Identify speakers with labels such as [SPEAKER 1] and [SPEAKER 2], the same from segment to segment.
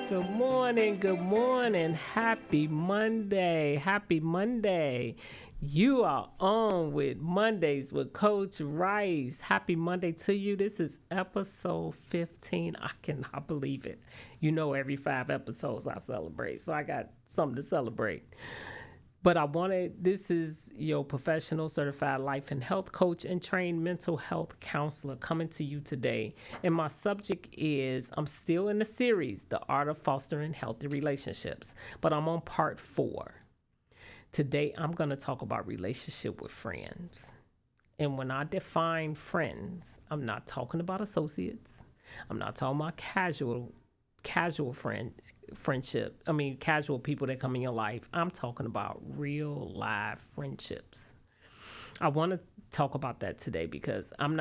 [SPEAKER 1] Good morning, good morning. Happy Monday. Happy Monday. You are on with Mondays with Coach Rice. Happy Monday to you. This is episode 15. I cannot believe it. You know, every 5 episodes I celebrate, so I got something to celebrate. But this is your professional certified life and health coach and trained mental health counselor coming to you today. And my subject is I'm still in the series, The Art of Fostering Healthy Relationships, but I'm on part 4. Today, I'm going to talk about relationship with friends. And when I define friends, I'm not talking about associates. I'm not talking about casual friendship. I mean, casual people that come in your life. I'm talking about real live friendships. I want to talk about that today because I'm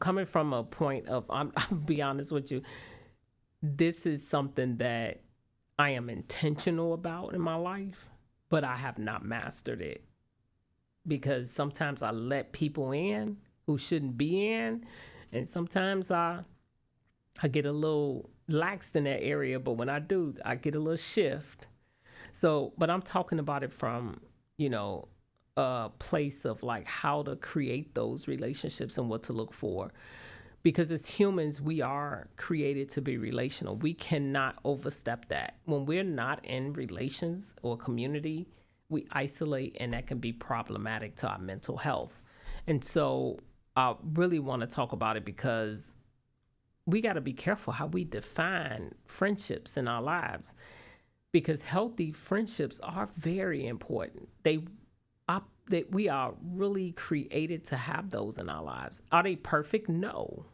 [SPEAKER 1] coming from a point of, I'll be honest with you. This is something that I am intentional about in my life, but I have not mastered it because sometimes I let people in who shouldn't be in. And sometimes I get a little laxed in that area, but when I do, I get a little shift. So, but I'm talking about it from, a place of like how to create those relationships and what to look for. Because as humans, we are created to be relational. We cannot overstep that. When we're not in relations or community, we isolate, and that can be problematic to our mental health. And so I really want to talk about it because we got to be careful how we define friendships in our lives, because healthy friendships are very important. We are really created to have those in our lives. Are they perfect? No,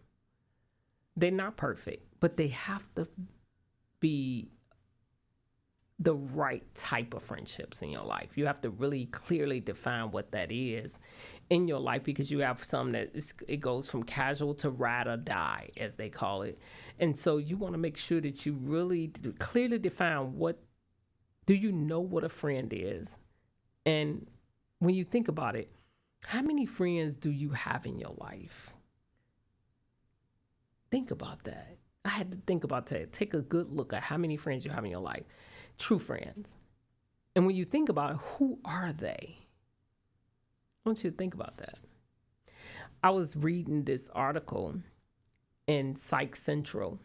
[SPEAKER 1] they're not perfect, but they have to be the right type of friendships in your life. You have to really clearly define what that is in your life, because you have some that it goes from casual to ride or die, as they call it. And so you want to make sure that you really clearly define do you know what a friend is? And when you think about it, how many friends do you have in your life? Think about that. I had to think about that. Take a good look at how many friends you have in your life. True friends. And when you think about it, who are they? I want you to think about that. I was reading this article in Psych Central,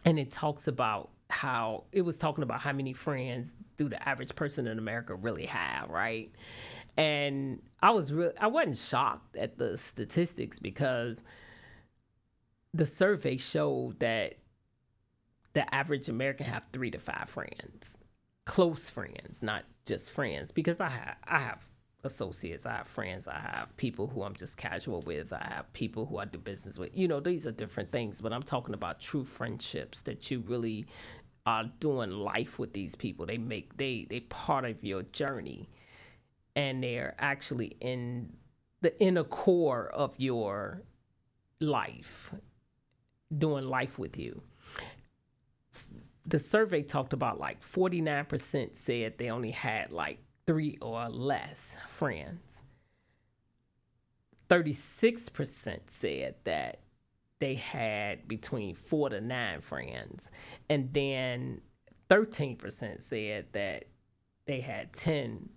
[SPEAKER 1] and it talks about how many friends do the average person in America really have, right? And I wasn't shocked at the statistics, because the survey showed that the average American have 3 to 5 friends, close friends, not just friends. Because I have associates, I have friends, I have people who I'm just casual with, I have people who I do business with. These are different things, but I'm talking about true friendships that you really are doing life with these people. They part of your journey, and they're actually in the inner core of your life, doing life with you. The survey talked about like 49% said they only had like 3 or less friends. 36% said that they had between 4 to 9 friends. And then 13% said that they had 10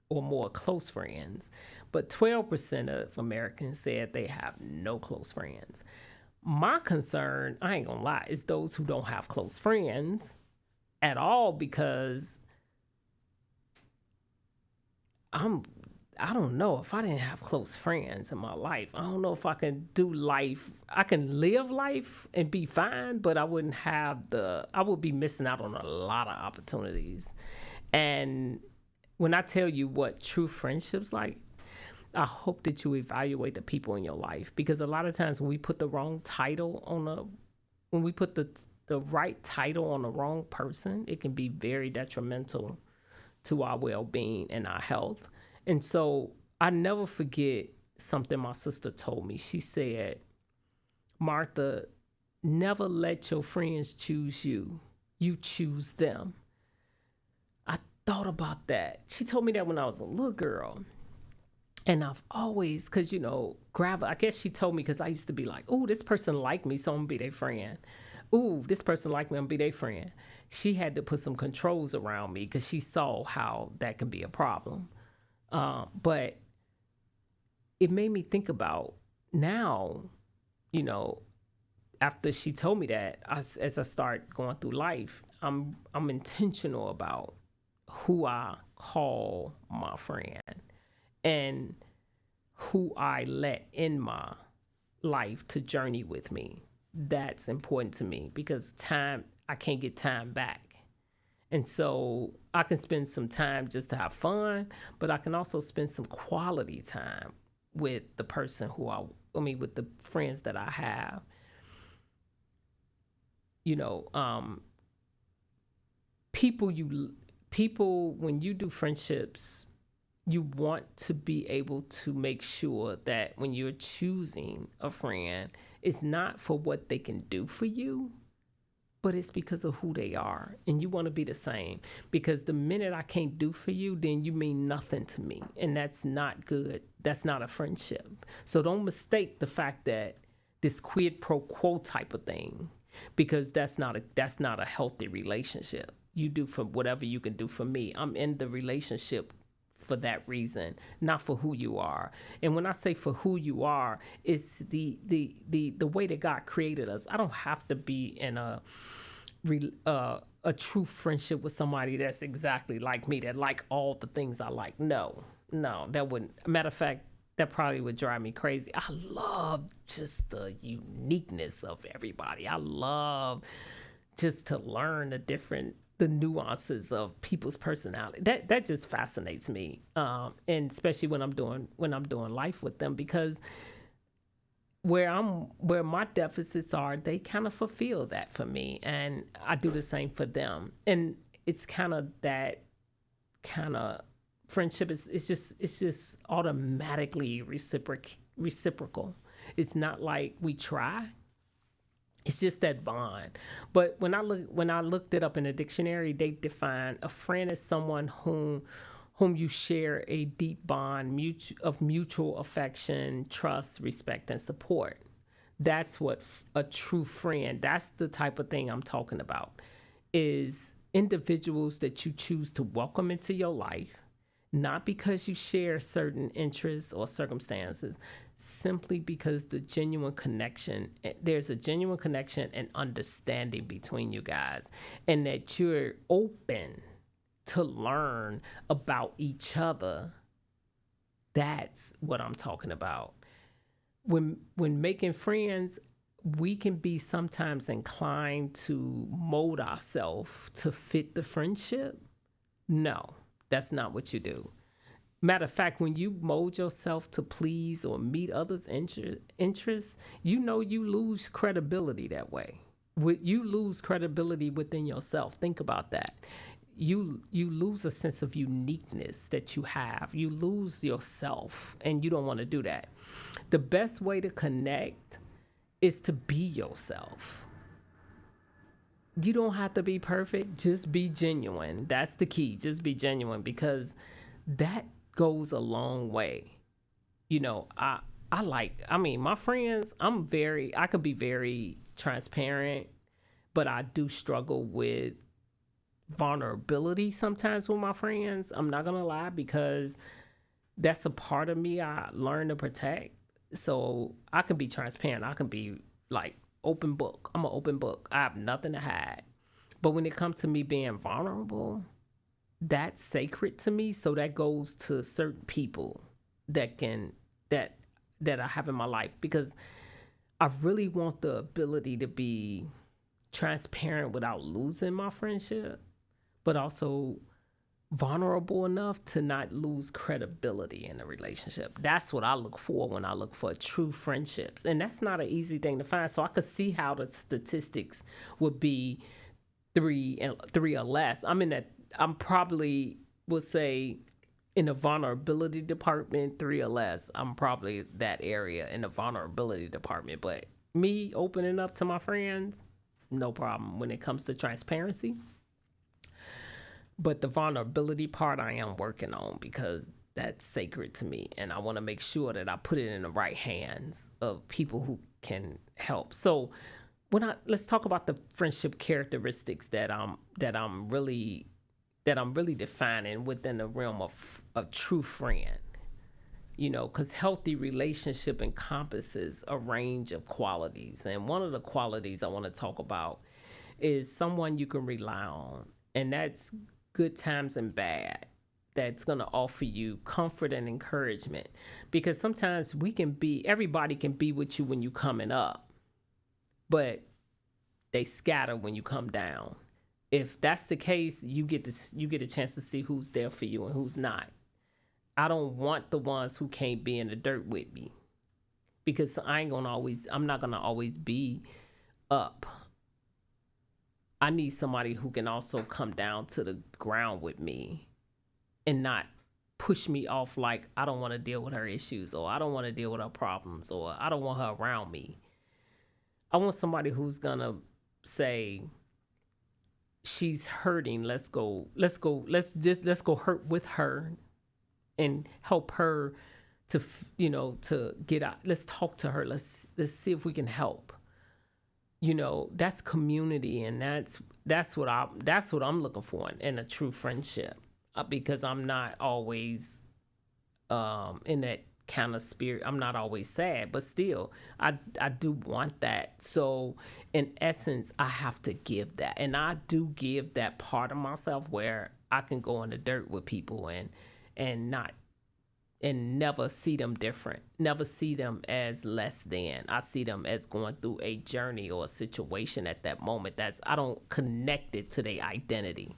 [SPEAKER 1] or more close friends. But 12% of Americans said they have no close friends. My concern, I ain't gonna lie, is those who don't have close friends at all, because I don't know if I didn't have close friends in my life. I don't know if I can do life. I can live life and be fine, but I would be missing out on a lot of opportunities. And when I tell you what true friendships like, I hope that you evaluate the people in your life, because a lot of times when we put the wrong title when we put the right title on the wrong person, it can be very detrimental to our well-being and our health. And so I never forget something my sister told me. She said, Martha, never let your friends choose you. You choose them. I thought about that. She told me that when I was a little girl. And I've always, I guess she told me because I used to be like, oh, this person liked me, so I'm going to be their friend. ooh, this person like me, I'm gonna be their friend. She had to put some controls around me because she saw how that can be a problem. But it made me think about now, you know, after she told me that, as I start going through life, I'm intentional about who I call my friend and who I let in my life to journey with me. That's important to me because time, I can't get time back. And so I can spend some time just to have fun, but I can also spend some quality time with the person I mean, with the friends that I have. You know, people you people when you do friendships, you want to be able to make sure that when you're choosing a friend, it's not for what they can do for you, but it's because of who they are. And you want to be the same. Because the minute I can't do for you, then you mean nothing to me. And that's not good. That's not a friendship. So don't mistake the fact that this quid pro quo type of thing, because that's not a healthy relationship. You do for whatever you can do for me. I'm in the relationship for that reason, not for who you are. And when I say for who you are, it's the way that God created us. I don't have to be in a true friendship with somebody that's exactly like me, that like all the things I like. No, no, that wouldn't. Matter of fact, that probably would drive me crazy. I love just the uniqueness of everybody. I love just to learn the nuances of people's personality. That just fascinates me, and especially when I'm doing life with them, because where my deficits are, they kind of fulfill that for me, and I do the same for them. And it's kind of that kind of friendship is it's just automatically reciprocal. It's not like we try. It's just that bond. But when I looked it up in a dictionary, they define a friend as someone whom you share a deep bond of mutual affection, trust, respect, and support. That's what a true friend. That's the type of thing I'm talking about. Is individuals that you choose to welcome into your life, not because you share certain interests or circumstances, simply because there's a genuine connection and understanding between you guys, and that you're open to learn about each other. That's what I'm talking about. When making friends, we can be sometimes inclined to mold ourselves to fit the friendship. No, that's not what you do. Matter of fact, when you mold yourself to please or meet others' interests, you lose credibility that way. You lose credibility within yourself. Think about that. You lose a sense of uniqueness that you have. You lose yourself, and you don't want to do that. The best way to connect is to be yourself. You don't have to be perfect. Just be genuine. That's the key. Just be genuine, because that goes a long way. I mean, my friends, I could be very transparent, but I do struggle with vulnerability sometimes with my friends. I'm not gonna lie, because that's a part of me I learn to protect. So I can be transparent. I can be like open book. I'm an open book. I have nothing to hide. But when it comes to me being vulnerable, that's sacred to me. So that goes to certain people that can that I have in my life, because I really want the ability to be transparent without losing my friendship, but also vulnerable enough to not lose credibility in a relationship. That's what I look for when I look for true friendships. And that's not an easy thing to find. So I could see how the statistics would be three or less. I'm probably would say in the vulnerability department, three or less. I'm probably that area in the vulnerability department. But me opening up to my friends, no problem when it comes to transparency. But the vulnerability part I am working on, because that's sacred to me. And I want to make sure that I put it in the right hands of people who can help. So let's talk about the friendship characteristics that I'm really defining within the realm of a true friend. Because healthy relationship encompasses a range of qualities, and one of the qualities I want to talk about is someone you can rely on, and that's good times and bad. That's going to offer you comfort and encouragement, because sometimes everybody can be with you when you coming up, but they scatter when you come down. If that's the case, you get a chance to see who's there for you and who's not. I don't want the ones who can't be in the dirt with me, because I'm not gonna always be up. I need somebody who can also come down to the ground with me and not push me off, like I don't want to deal with her issues, or I don't want to deal with her problems, or I don't want her around me. I want somebody who's gonna say, she's hurting, let's go hurt with her and help her to to get out. Let's talk to her, let's see if we can help. That's community, and that's what I'm looking for in a true friendship, because I'm not always in that kind of spirit. I'm not always sad, but still I do want that. So in essence, I have to give that, and I do give that part of myself where I can go in the dirt with people and not and never see them different, never see them as less than. I see them as going through a journey or a situation at that moment. I don't connect it to their identity.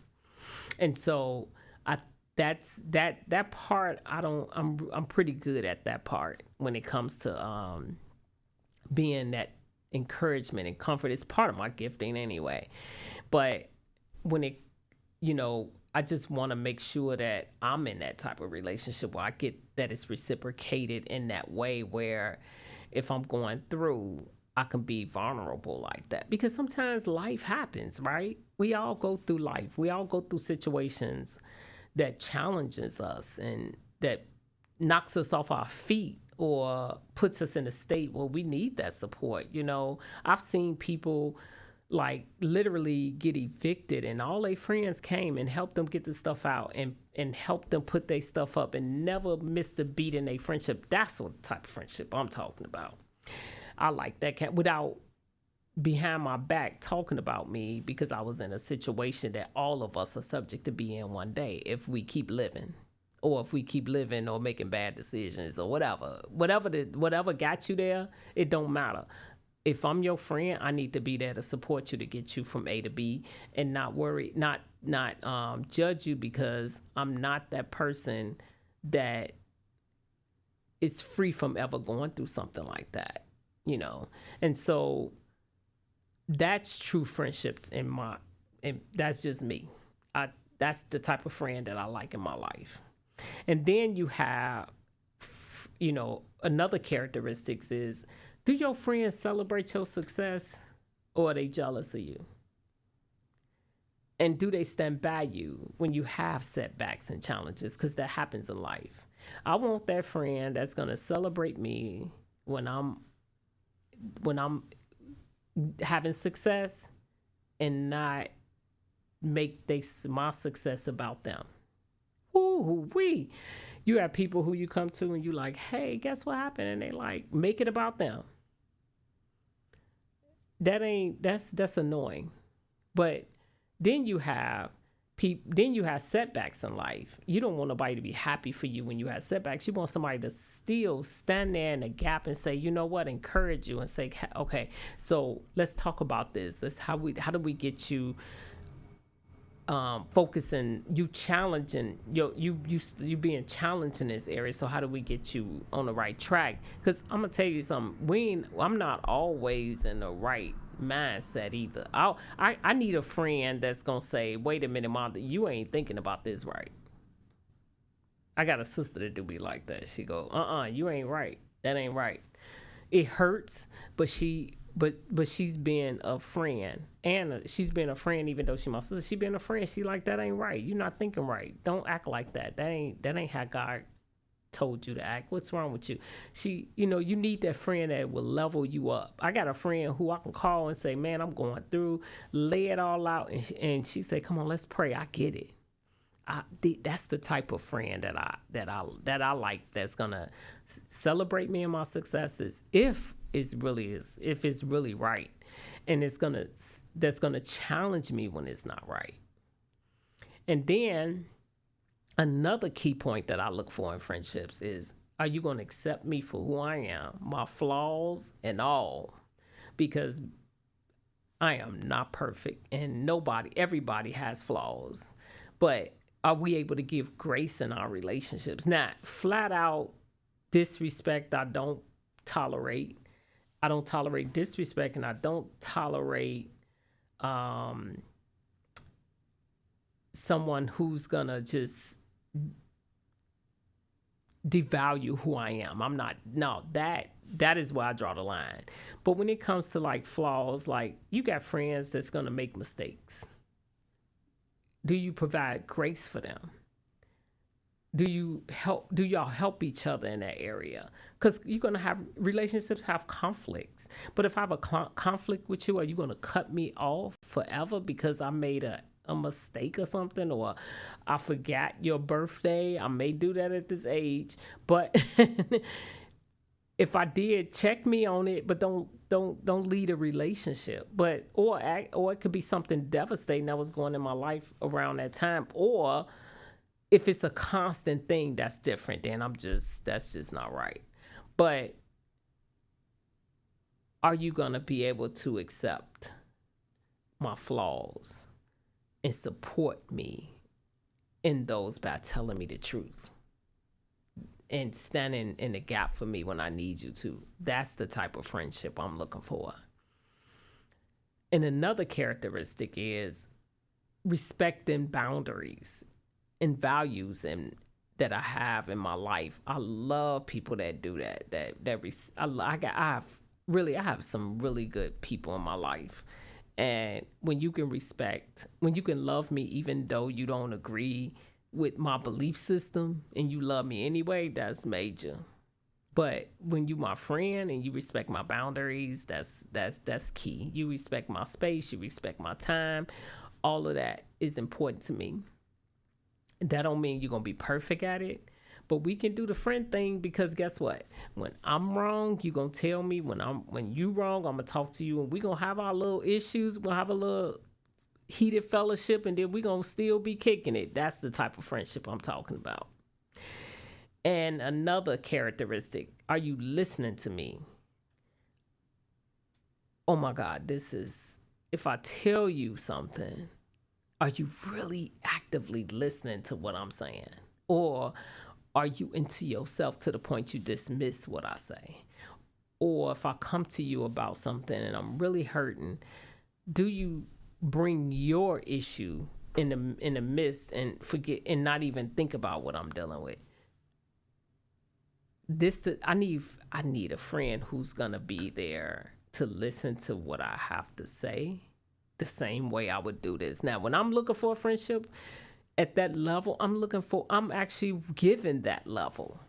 [SPEAKER 1] And so I that part, I'm pretty good at that part when it comes to being that encouragement and comfort. It's part of my gifting anyway. But when I just want to make sure that I'm in that type of relationship where I get that it's reciprocated in that way, where if I'm going through, I can be vulnerable like that. Because sometimes life happens, right? We all go through life. We all go through situations that challenges us and that knocks us off our feet or puts us in a state where we need that support. I've seen people like literally get evicted, and all their friends came and helped them get the stuff out and helped them put their stuff up and never missed a beat in their friendship. That's what type of friendship I'm talking about. I like that without behind my back talking about me, because I was in a situation that all of us are subject to be in one day if we keep living. Or if we keep living or making bad decisions or whatever got you there, it don't matter. If I'm your friend, I need to be there to support you, to get you from A to B, and not worry, not judge you, because I'm not that person that is free from ever going through something like that, And so that's true friendships and that's just me. That's the type of friend that I like in my life. And then you have, another characteristics is, do your friends celebrate your success, or are they jealous of you? And do they stand by you when you have setbacks and challenges? Because that happens in life. I want that friend that's going to celebrate me when I'm having success, and not make my success about them. Ooh, wee. You have people who you come to and you like, hey, guess what happened? And they like, make it about them. That's annoying. But then you have setbacks in life. You don't want nobody to be happy for you when you have setbacks. You want somebody to still stand there in the gap and say, you know what, encourage you and say, okay, so let's talk about this. How do we get you focusing, you challenging, you being challenged in this area. So how do we get you on the right track? Because I'm gonna tell you something. I'm not always in the right mindset either. I need a friend that's gonna say, wait a minute, Mom, you ain't thinking about this right. I got a sister that do be like that. She go, you ain't right. That ain't right. It hurts, but she's been a friend, and she's been a friend even though she my sister. She been a friend. She like, that ain't right. You're not thinking right. Don't act like that. That ain't how God told you to act? What's wrong with you? You need that friend that will level you up. I got a friend who I can call and say, man, I'm going through, lay it all out. And she said, come on, let's pray. I get it. That's the type of friend that I like, that's gonna celebrate me and my successes if it's really right, and that's gonna challenge me when it's not right. And then another key point that I look for in friendships is, are you gonna accept me for who I am, my flaws and all? Because I am not perfect, and everybody has flaws, but are we able to give grace in our relationships? Not flat out disrespect. Tolerate. I don't tolerate disrespect, and I don't tolerate um, someone who's gonna just devalue who I am. I'm not. No, that is where I draw the line. But when it comes to like flaws, like you got friends that's gonna make mistakes. Do you provide grace for them? Do y'all help each other in that area? Because you're going to have relationships have conflicts. But if I have a conflict with you, are you going to cut me off forever because I made a mistake or something, or I forgot your birthday? I may do that at this age, but if I did, check me on it, but don't lead a relationship. But or it could be something devastating that was going in my life around that time. Or if it's a constant thing, that's different. Then that's just not right. But are you gonna be able to accept my flaws and support me in those by telling me the truth and standing in the gap for me when I need you to? That's the type of friendship I'm looking for. And another characteristic is respecting boundaries and values and that I have in my life. I love people that do that. I have some really good people in my life. And when you can love me even though you don't agree with my belief system and you love me anyway, that's major. But when you my friend and you respect my boundaries, that's key. You respect my space, you respect my time. All of that is important to me. That don't mean you're gonna be perfect at it, but we can do the friend thing, because guess what? When I'm wrong, you gonna tell me. When you wrong, I'm gonna talk to you, and we gonna have our little issues. We'll have a little heated fellowship, and then we gonna still be kicking it. That's the type of friendship I'm talking about. And another characteristic: are you listening to me? Oh my God, this is, if I tell you something, are you really actively listening to what I'm saying? Or are you into yourself to the point you dismiss what I say? Or if I come to you about something and I'm really hurting, do you bring your issue in the midst and forget and not even think about what I'm dealing with? I need a friend who's gonna be there to listen to what I have to say the same way I would do this. Now, when I'm looking for a friendship at that level, I'm actually giving that level.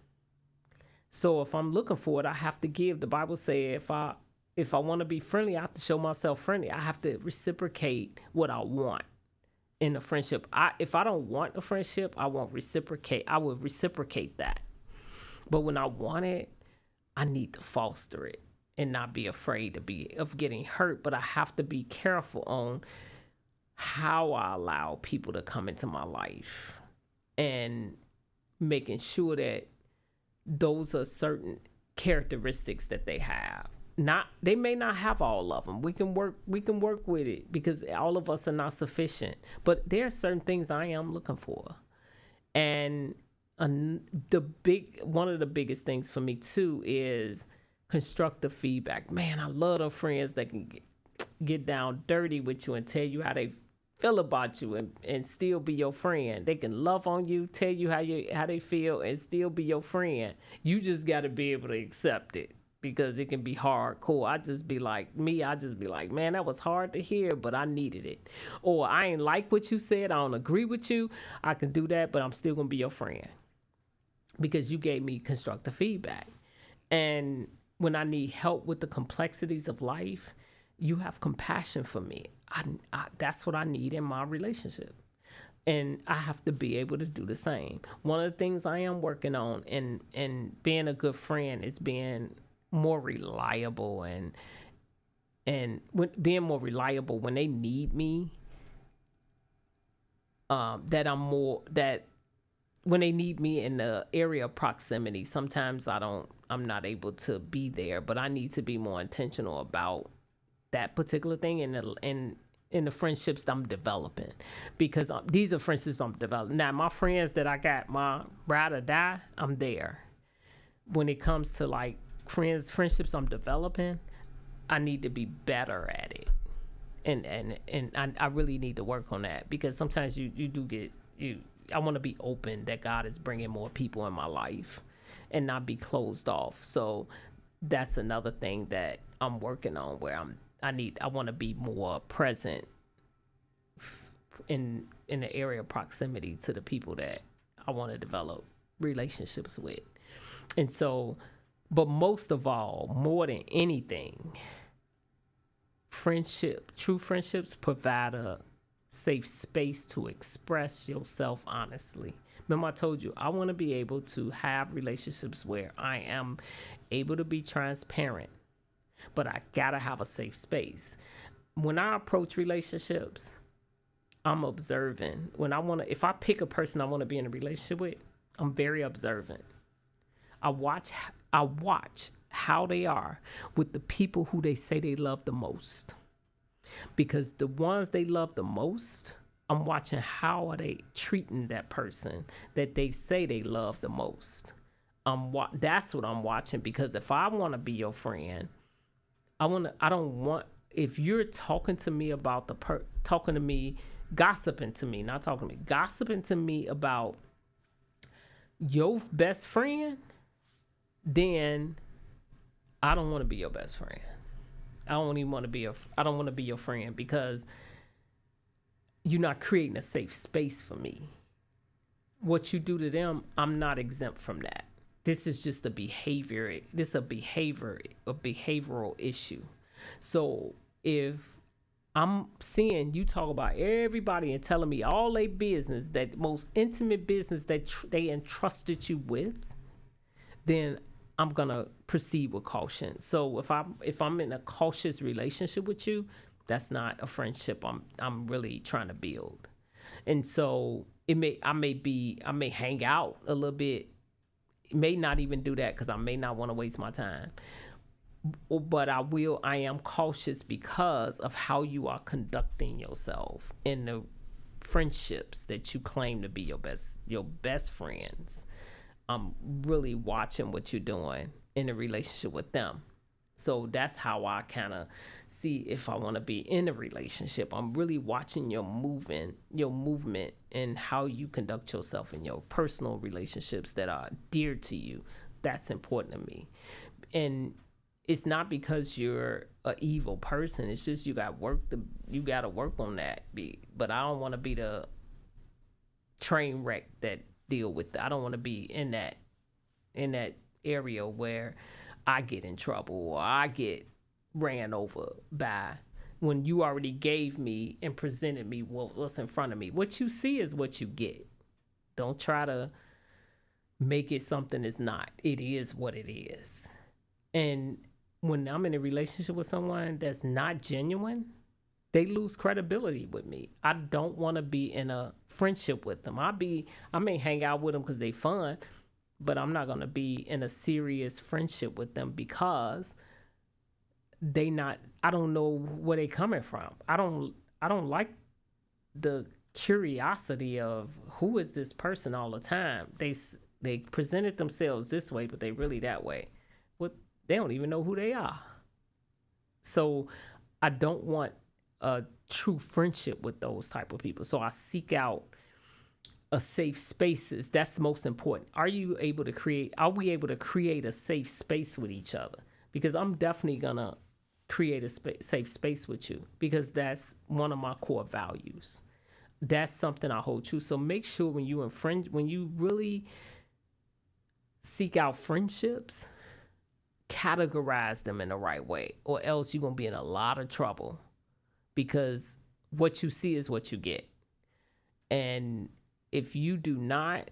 [SPEAKER 1] So if I'm looking for it, I have to give. The Bible says if I want to be friendly, I have to show myself friendly. I have to reciprocate what I want in a friendship. If I don't want a friendship, I won't reciprocate. I will reciprocate that. But when I want it, I need to foster it and not be afraid of getting hurt. But I have to be careful on how I allow people to come into my life, and making sure that those are certain characteristics that they have. Not, they may not have all of them. We can work with it, because all of us are not sufficient. But there are certain things I am looking for. And one of the biggest things for me too is constructive feedback. Man, I love those friends that can get down dirty with you and tell you how they feel about you, and still be your friend. They can love on you, tell you how they feel, and still be your friend. You just got to be able to accept it, because it can be hardcore. I just be like, man, that was hard to hear, but I needed it. Or I ain't like what you said, I don't agree with you. I can do that, but I'm still gonna be your friend, because you gave me constructive feedback. And when I need help with the complexities of life, you have compassion for me. That's what I need in my relationship. And I have to be able to do the same. One of the things I am working on and being a good friend is being more reliable being more reliable when they need me. That I'm more that when they need me in the area of proximity, sometimes I'm not able to be there, but I need to be more intentional about that particular thing in the friendships that I'm developing, because these are friendships I'm developing. Now, my friends that I got, my ride or die, I'm there. When it comes to like friendships I'm developing, I need to be better at it. And I really need to work on that, because sometimes you do get you. I want to be open that God is bringing more people in my life, and not be closed off. So that's another thing that I'm working on, where I want to be more present in the area of proximity to the people that I want to develop relationships with. And so, but most of all, more than anything, true friendships provide a safe space to express yourself honestly. Remember, I told you I want to be able to have relationships where I am able to be transparent, but I gotta have a safe space. When I approach relationships, I'm observing. If I pick a person I want to be in a relationship with, I'm very observant. I watch, I watch how they are with the people who they say they love the most. Because the ones they love the most, I'm watching how are they treating that person that they say they love the most. That's what I'm watching, because if I want to be your friend, I don't want, if you're talking to me about talking to me, gossiping to me, not talking to me, gossiping to me about your best friend, then I don't want to be your best friend. I don't even want to be I don't want to be your friend, because you're not creating a safe space for me. What you do to them, I'm not exempt from that. This is just a behavior. This is a behavioral issue. So if I'm seeing you talk about everybody and telling me all their business, that most intimate business that they entrusted you with, then I'm gonna proceed with caution. So if I'm in a cautious relationship with you, that's not a friendship I'm really trying to build. And so I may hang out a little bit, may not even do that because I may not want to waste my time. But I am cautious because of how you are conducting yourself in the friendships that you claim to be your best friends. I'm really watching what you're doing in a relationship with them. So that's how I kind of see if I want to be in a relationship. I'm really watching your movement, and how you conduct yourself in your personal relationships that are dear to you. That's important to me. And it's not because you're an evil person. It's just you got to work on that. But I don't want to be the train wreck that deal with I don't want to be in that area where I get in trouble or I get ran over by, when you already gave me and presented me what's in front of me. What you see is what you get. Don't try to make it something it's not. It is what it is. And when I'm in a relationship with someone that's not genuine, they lose credibility with me. I don't want to be in a friendship with them. I may hang out with them because they fun, but I'm not going to be in a serious friendship with them, because I don't know where they coming from. I don't like the curiosity of who is this person all the time. They presented themselves this way, but they really that way. What, they don't even know who they are. So I don't want a true friendship with those type of people. So I seek out a safe spaces. That's the most important. Are we able to create a safe space with each other? Because I'm definitely gonna create a safe space with you, because that's one of my core values. That's something I hold true. So make sure when you really seek out friendships, categorize them in the right way, or else you're going to be in a lot of trouble, because what you see is what you get. And if you do not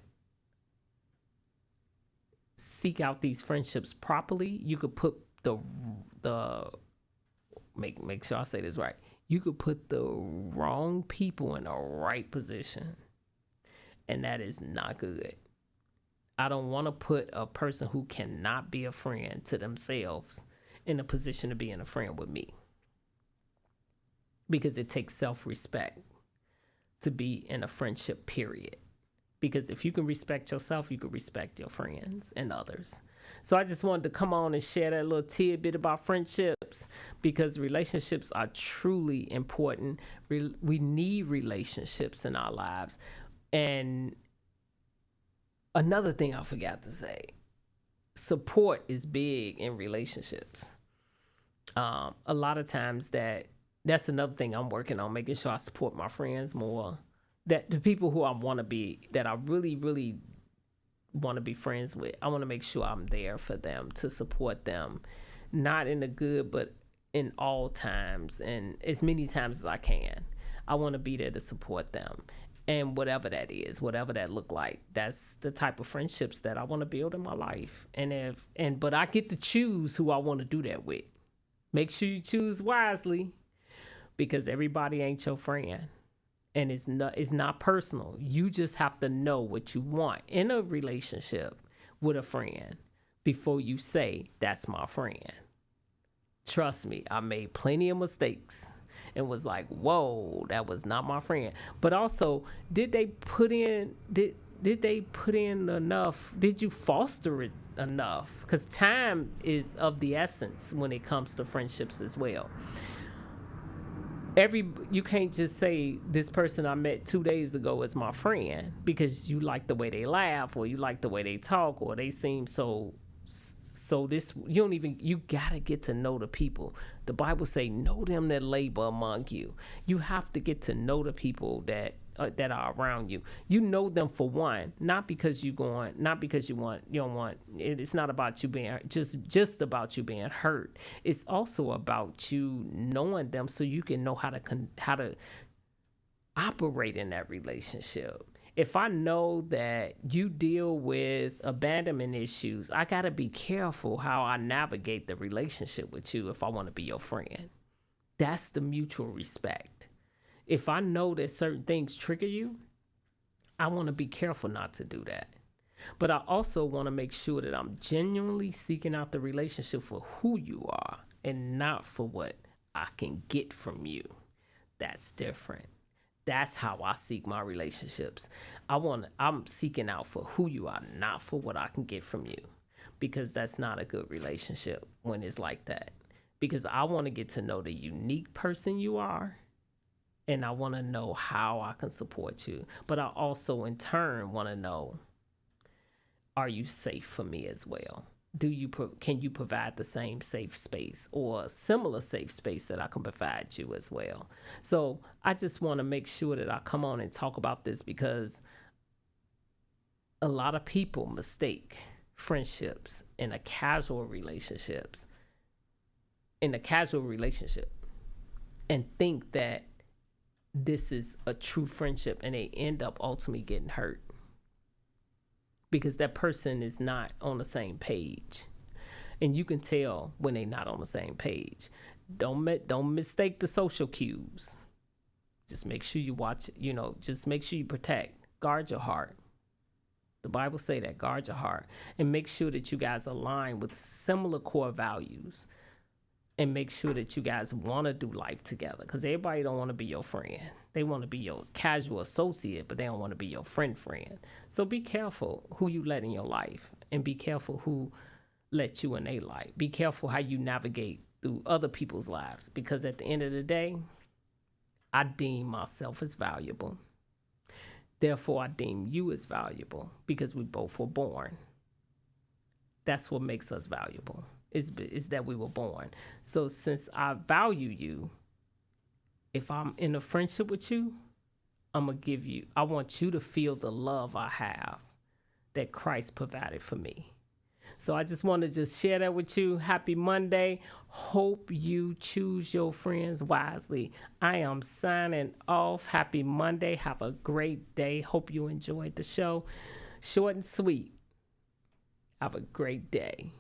[SPEAKER 1] seek out these friendships properly, you could put the make sure I say this right. You could put the wrong people in the right position, and that is not good. I don't want to put a person who cannot be a friend to themselves in a position to be a friend with me, because it takes self-respect to be in a friendship, period. Because if you can respect yourself, you can respect your friends and others. So I just wanted to come on and share that little tidbit about friendships, because relationships are truly important. We need relationships in our lives. And another thing I forgot to say, support is big in relationships. A lot of times that's another thing I'm working on, making sure I support my friends more. That the people who I want to be, that I really, really want to be friends with, I want to make sure I'm there for them, to support them, not in the good, but in all times and as many times as I can. I want to be there to support them. And whatever that is, whatever that look like, that's the type of friendships that I want to build in my life. But I get to choose who I want to do that with. Make sure you choose wisely, because everybody ain't your friend. And it's not personal. You just have to know what you want in a relationship with a friend before you say, that's my friend. Trust me, I made plenty of mistakes and was like, whoa, that was not my friend. But also, did they put in enough? Did you foster it enough? Because time is of the essence when it comes to friendships as well. You can't just say this person I met 2 days ago is my friend because you like the way they laugh, or you like the way they talk, or they seem so this, you gotta get to know the people. The Bible say, know them that labor among you. You have to get to know the people that are around you. You know them for one, not because you don't want. It's not about you being just about you being hurt. It's also about you knowing them so you can know how to operate in that relationship. If I know that you deal with abandonment issues, I got to be careful how I navigate the relationship with you if I want to be your friend. That's the mutual respect. If I know that certain things trigger you, I want to be careful not to do that. But I also want to make sure that I'm genuinely seeking out the relationship for who you are and not for what I can get from you. That's different. That's how I seek my relationships. I'm seeking out for who you are, not for what I can get from you, because that's not a good relationship when it's like that. Because I want to get to know the unique person you are, and I want to know how I can support you. But I also, in turn, want to know, are you safe for me as well? Can you provide the same safe space or a similar safe space that I can provide you as well? So I just want to make sure that I come on and talk about this, because a lot of people mistake friendships in a casual relationship and think that this is a true friendship, and they end up ultimately getting hurt because that person is not on the same page. And you can tell when they're not on the same page. Don't mistake the social cues. Just make sure you watch, just make sure you protect. Guard your heart. The Bible say that, guard your heart. And make sure that you guys align with similar core values. And make sure that you guys want to do life together. Because everybody don't want to be your friend. They want to be your casual associate, but they don't want to be your friend. So be careful who you let in your life. And be careful who let you in their life. Be careful how you navigate through other people's lives. Because at the end of the day, I deem myself as valuable. Therefore, I deem you as valuable, because we both were born. That's what makes us valuable. Is that we were born. So since I value you, if I'm in a friendship with you, I want you to feel the love I have that Christ provided for me. So I just want to just share that with you. Happy Monday. Hope you choose your friends wisely. I am signing off. Happy Monday. Have a great day. Hope you enjoyed the show. Short and sweet. Have a great day.